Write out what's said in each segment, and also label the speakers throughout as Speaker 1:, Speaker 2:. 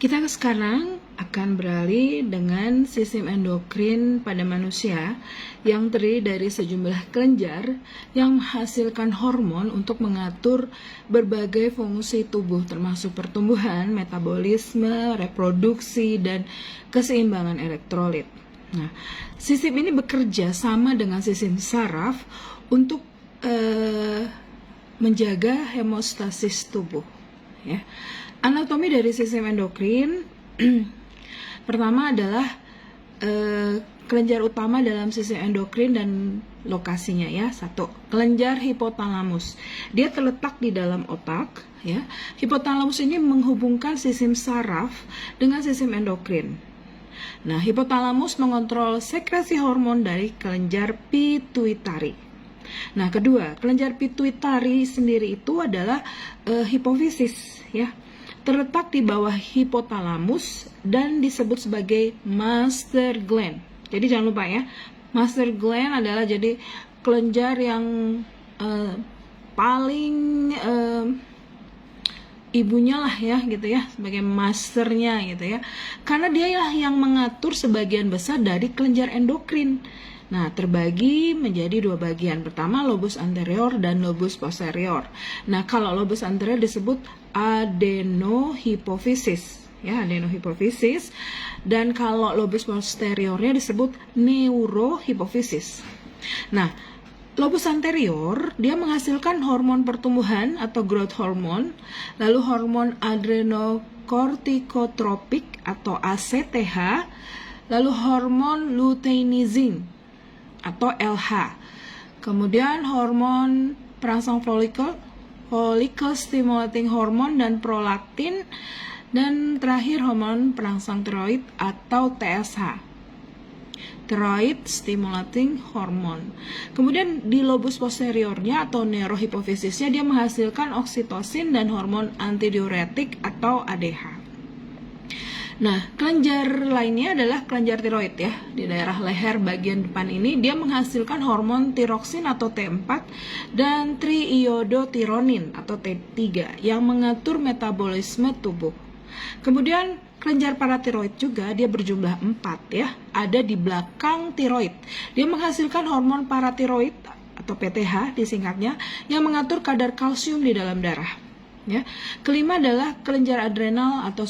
Speaker 1: Kita sekarang akan beralih dengan sistem endokrin pada manusia yang terdiri dari sejumlah kelenjar yang menghasilkan hormon untuk mengatur berbagai fungsi tubuh termasuk pertumbuhan, metabolisme, reproduksi, dan keseimbangan elektrolit. Nah, sistem ini bekerja sama dengan sistem saraf untuk menjaga hemostasis tubuh, ya. Anatomi dari sistem endokrin pertama adalah kelenjar utama dalam sistem endokrin dan lokasinya, ya. 1. Kelenjar hipotalamus. Dia terletak di dalam otak, ya. Hipotalamus ini menghubungkan sistem saraf dengan sistem endokrin. Nah, hipotalamus mengontrol sekresi hormon dari kelenjar pituitari. Nah, kedua, kelenjar pituitari sendiri itu adalah hipofisis, ya. Terletak di bawah hipotalamus dan disebut sebagai master gland. Jadi jangan lupa, ya, master gland adalah jadi kelenjar yang paling ibunya lah, ya, gitu ya, sebagai masternya gitu ya, karena dialah yang mengatur sebagian besar dari kelenjar endokrin. Nah, terbagi menjadi dua bagian. Pertama, lobus anterior dan lobus posterior. Nah, kalau lobus anterior disebut adenohipofisis, ya, adenohipofisis. Dan kalau lobus posteriornya disebut neurohipofisis. Nah, lobus anterior dia menghasilkan hormon pertumbuhan atau growth hormone, lalu hormon adrenokortikotropik atau ACTH, lalu hormon luteinizing atau LH. Kemudian hormon perangsang follicle stimulating hormone dan prolaktin, dan terakhir hormon perangsang tiroid atau TSH. Thyroid stimulating hormone. Kemudian di lobus posteriornya atau neurohipofisisnya dia menghasilkan oksitosin dan hormon antidiuretik atau ADH. Nah, kelenjar lainnya adalah kelenjar tiroid, ya. Di daerah leher bagian depan ini dia menghasilkan hormon tiroksin atau T4 dan triiodotironin atau T3 yang mengatur metabolisme tubuh. Kemudian kelenjar paratiroid juga dia berjumlah 4, ya. Ada di belakang tiroid. Dia menghasilkan hormon paratiroid atau PTH disingkatnya yang mengatur kadar kalsium di dalam darah, ya. Kelima adalah kelenjar adrenal atau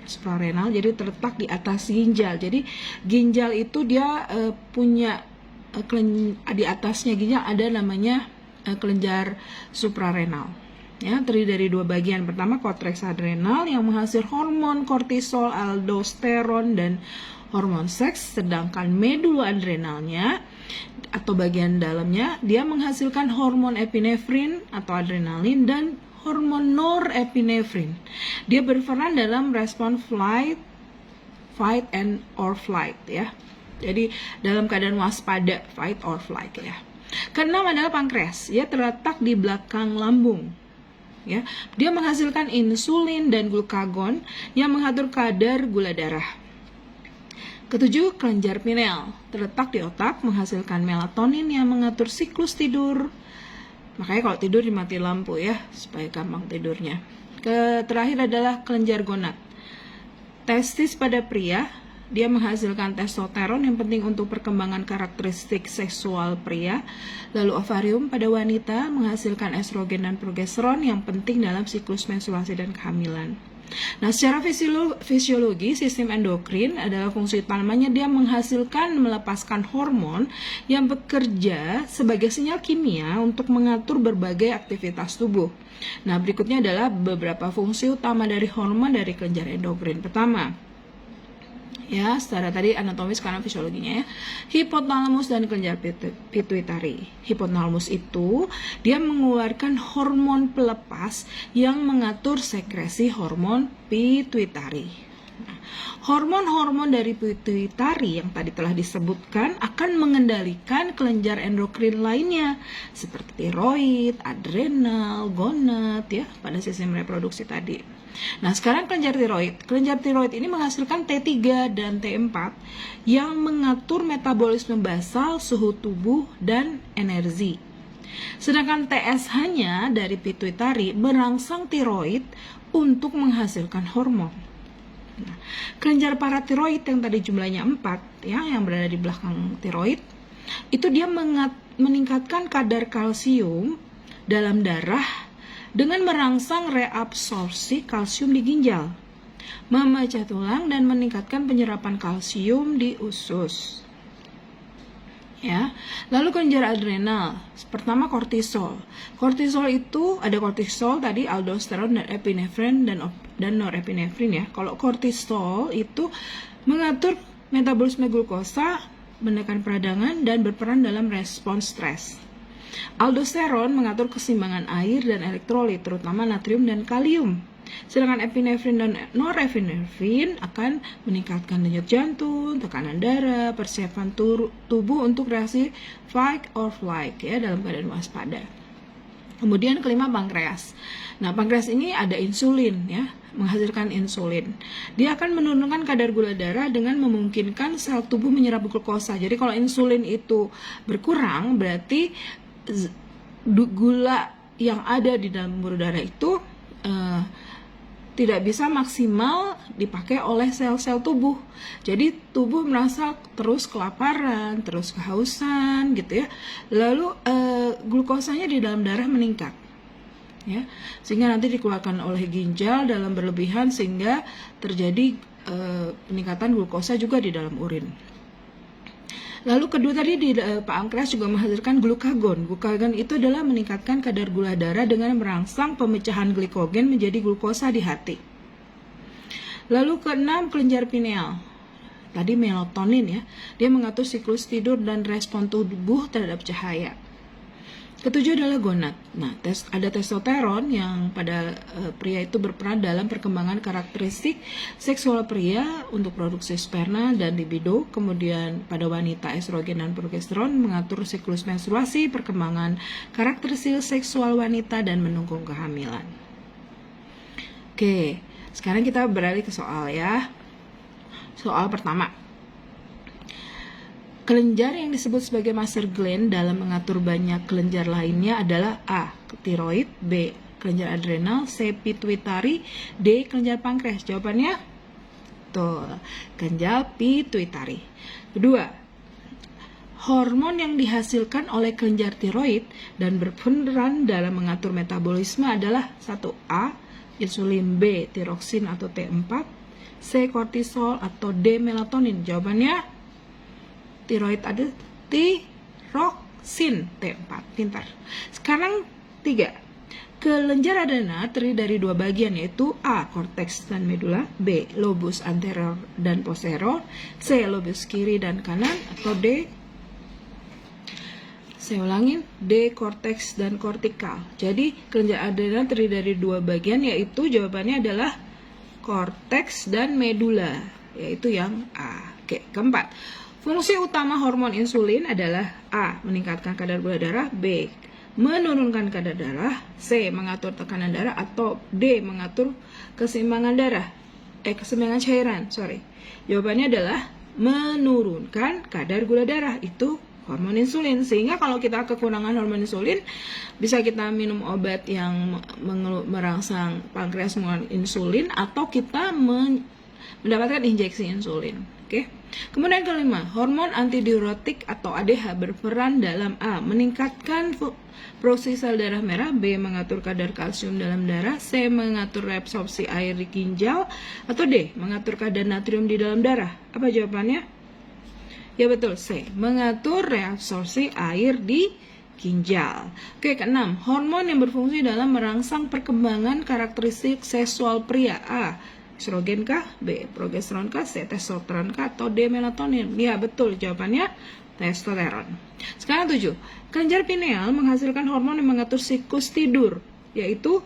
Speaker 1: suprarenal, jadi terletak di atas ginjal. Jadi ginjal itu dia punya di atasnya ginjal ada namanya kelenjar suprarenal, ya, terdiri dari dua bagian. Pertama, korteks adrenal yang menghasilkan hormon kortisol, aldosteron, dan hormon seks, sedangkan medula adrenalnya atau bagian dalamnya dia menghasilkan hormon epinefrin atau adrenalin dan hormon norepinefrin. Dia berperan dalam respon fight and or flight, ya. Jadi dalam keadaan waspada, fight or flight, ya. Keenam adalah pankreas. Dia terletak di belakang lambung, ya. Dia menghasilkan insulin dan glukagon yang mengatur kadar gula darah. Ketujuh, kelenjar pineal. Terletak di otak, menghasilkan melatonin yang mengatur siklus tidur. Makanya kalau tidur dimati lampu, ya, supaya gampang tidurnya. Terakhir adalah kelenjar gonad. Testis pada pria, dia menghasilkan testosteron yang penting untuk perkembangan karakteristik seksual pria. Lalu ovarium pada wanita menghasilkan estrogen dan progesteron yang penting dalam siklus menstruasi dan kehamilan. Nah, secara fisiologi, sistem endokrin adalah fungsi utamanya dia menghasilkan melepaskan hormon yang bekerja sebagai sinyal kimia untuk mengatur berbagai aktivitas tubuh. Nah, berikutnya adalah beberapa fungsi utama dari hormon dari kelenjar endokrin. Pertama, ya, secara tadi anatomis, sekarang fisiologinya, ya. Hipotalamus dan kelenjar pituitari. Hipotalamus itu dia mengeluarkan hormon pelepas yang mengatur sekresi hormon pituitari. Nah, hormon-hormon dari pituitari yang tadi telah disebutkan akan mengendalikan kelenjar endokrin lainnya seperti tiroid, adrenal, gonad, ya, pada sistem reproduksi tadi. Nah, sekarang kelenjar tiroid. Kelenjar tiroid ini menghasilkan T3 dan T4 yang mengatur metabolisme basal, suhu tubuh, dan energi. Sedangkan TSH-nya dari pituitari merangsang tiroid untuk menghasilkan hormon. Nah, kelenjar paratiroid yang tadi jumlahnya 4 ya, yang berada di belakang tiroid, itu dia meningkatkan kadar kalsium dalam darah dengan merangsang reabsorpsi kalsium di ginjal, memecah tulang dan meningkatkan penyerapan kalsium di usus. Ya, lalu kelenjar adrenal. Pertama kortisol. Kortisol itu ada kortisol tadi, aldosteron dan epinefrin dan norepinefrin ya. Kalau kortisol itu mengatur metabolisme glukosa, menekan peradangan dan berperan dalam respons stres. Aldosteron mengatur keseimbangan air dan elektrolit, terutama natrium dan kalium. Sedangkan epinefrin dan norepinefrin akan meningkatkan denyut jantung, tekanan darah, persiapan tubuh untuk reaksi fight or flight ya, dalam keadaan waspada. Kemudian kelima, pankreas. Nah, pankreas ini ada insulin ya, menghasilkan insulin. Dia akan menurunkan kadar gula darah dengan memungkinkan sel tubuh menyerap glukosa. Jadi kalau insulin itu berkurang, berarti gula yang ada di dalam pembuluh darah itu tidak bisa maksimal dipakai oleh sel-sel tubuh. Jadi tubuh merasa terus kelaparan, terus kehausan gitu ya. Lalu glukosanya di dalam darah meningkat. Ya, sehingga nanti dikeluarkan oleh ginjal dalam berlebihan sehingga terjadi peningkatan glukosa juga di dalam urin. Lalu kedua tadi di pankreas juga menghasilkan glukagon. Glukagon itu adalah meningkatkan kadar gula darah dengan merangsang pemecahan glikogen menjadi glukosa di hati. Lalu keenam, kelenjar pineal. Tadi melatonin ya. Dia mengatur siklus tidur dan respon tubuh terhadap cahaya. Ketujuh adalah gonad. Nah, ada testosteron yang pada pria itu berperan dalam perkembangan karakteristik seksual pria untuk produksi sperma dan libido. Kemudian pada wanita estrogen dan progesteron mengatur siklus menstruasi, perkembangan karakteristik seksual wanita dan mendukung kehamilan. Oke, sekarang kita beralih ke soal ya. Soal pertama. Kelenjar yang disebut sebagai master gland dalam mengatur banyak kelenjar lainnya adalah A. Tiroid, B. Kelenjar adrenal, C. Pituitari, D. Kelenjar pankreas. Jawabannya? Tuh, kelenjar pituitari. Kedua, hormon yang dihasilkan oleh kelenjar tiroid dan berperan dalam mengatur metabolisme adalah 1A. Insulin, B. Tiroksin atau T4, C. Kortisol atau D. Melatonin. Jawabannya? Tiroid ada tiroksin T4. Pintar. Sekarang 3. Kelenjar adrenal terdiri dari 2 bagian, yaitu A. Korteks dan medula, B. Lobus anterior dan posterior, C. Lobus kiri dan kanan, atau D. Saya ulangin, D. Korteks dan kortikal. Jadi kelenjar adrenal terdiri dari 2 bagian, yaitu jawabannya adalah korteks dan medula, yaitu yang A. Oke, keempat. Fungsi utama hormon insulin adalah A. Meningkatkan kadar gula darah, B. Menurunkan kadar darah, C. Mengatur tekanan darah, atau D. Mengatur keseimbangan keseimbangan cairan. Jawabannya adalah menurunkan kadar gula darah, itu hormon insulin. Sehingga kalau kita kekurangan hormon insulin, bisa kita minum obat yang merangsang pankreas mengeluarkan insulin, atau kita mendapatkan injeksi insulin. Oke. Kemudian kelima, hormon antidiuretik atau ADH berperan dalam A. Meningkatkan produksi sel darah merah, B. Mengatur kadar kalsium dalam darah, C. Mengatur reabsorpsi air di ginjal, atau D. Mengatur kadar natrium di dalam darah. Apa jawabannya? Ya betul, C. Mengatur reabsorpsi air di ginjal. Oke, keenam, hormon yang berfungsi dalam merangsang perkembangan karakteristik seksual pria. A. Estrogen kah? B. Progesteron kah? C. Testosteron kah? Atau D. Melatonin? Ya betul, jawabannya testosteron. Sekarang 7. Kelenjar pineal menghasilkan hormon yang mengatur siklus tidur, yaitu,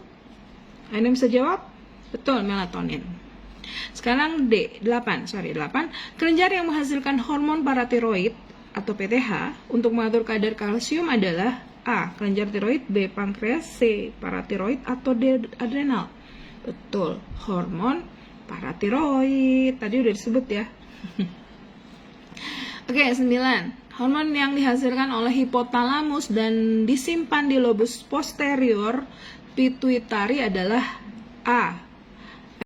Speaker 1: Anda bisa jawab? Betul, melatonin. Sekarang 8. Kelenjar yang menghasilkan hormon paratiroid atau PTH untuk mengatur kadar kalsium adalah A. Kelenjar tiroid, B. Pankreas, C. Paratiroid, atau D. Adrenal. Betul, hormon paratiroid. Tadi udah disebut ya. Oke, 9. Hormon yang dihasilkan oleh hipotalamus dan disimpan di lobus posterior pituitari adalah A.